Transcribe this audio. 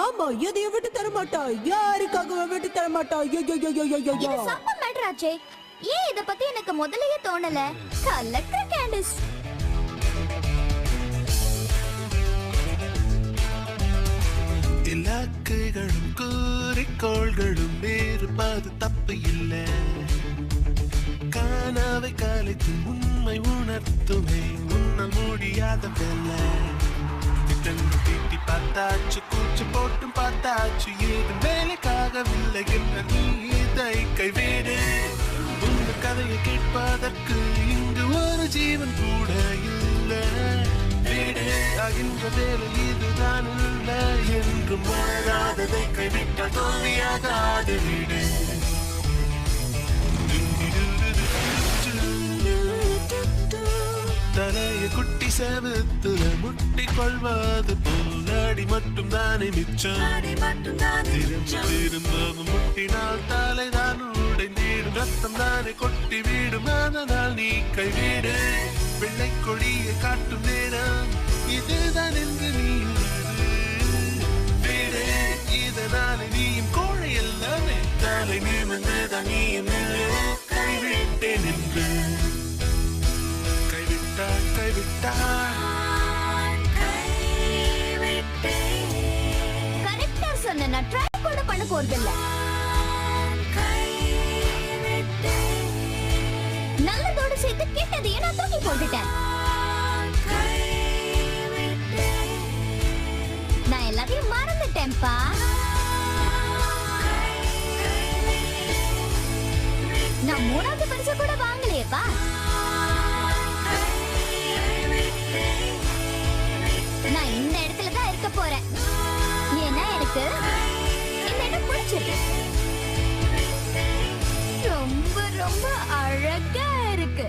ஆமா, எதையும் விட்டு தர மாட்டா. யாருக்காக விட்டு தர மாட்டா. இது சப்ப மேட்டர் ஆச்சே. ஏன் இத பத்தி எனக்கு முதல்லயே தோணல? கலக்கிற கேண்டிஸ். இலக்குகளும் குறிக்கோள்களும் இருப்பது தப்பு இல்லை. காணாவை கலைத்து உண்மை உணர்த்துமே உன்னால் முடியாத வேலை. தீட்டி பார்த்தாச்சு, கூச்சு போட்டும் பார்த்தாச்சு, ஏதும் வேலைக்காகவில்லை என்ற நீ இதை கைவேடு. உங்க கதையை கேட்பதற்கு இங்கு ஒரு ஜீவன் கூட இல்லை. வீடு ஆகின்ற வேலை இதுதான் இல்லை என்று மாறாததை கைவிட்டால் தோல்வியாகாது வீடு. தலைய குட்டி செவத்துல முட்டி கொள்வது போல் அடி மட்டும் தானே மிச்சம். திரும்பவும் முட்டினால் தலைதான் உடைந்தீடும், ரத்தம் தானே கொட்டி வீடும். அதனால் நீ கைவிடு. வெள்ளை கொடியை காட்டும் நேரம் இதுதான் என்று நீ வீடு. இதனாலே நீயும் கோழை எல்லாமே தலை நிமிர்ந்துதான் நீயும் கைவிட்டேன் என்று. கரெக்டா சொன்ன. நான் ட்ரை கூட பண்ண போறதில்ல. நல்லதோடு சேர்த்து கெட்டதையே நான் தூக்கி போட்டுட்டேன். நான் எல்லாத்தையும் மறந்துட்டேன்ப்பா. நான் 3வது பரிசு கூட வாங்கலையேப்பா. நான் இந்த இடத்துல தான் இருக்க போறேன். ஏன்னா எனக்கு இந்த இடம் பிடிச்சிருக்கு. ரொம்ப ரொம்ப அழகா இருக்கு.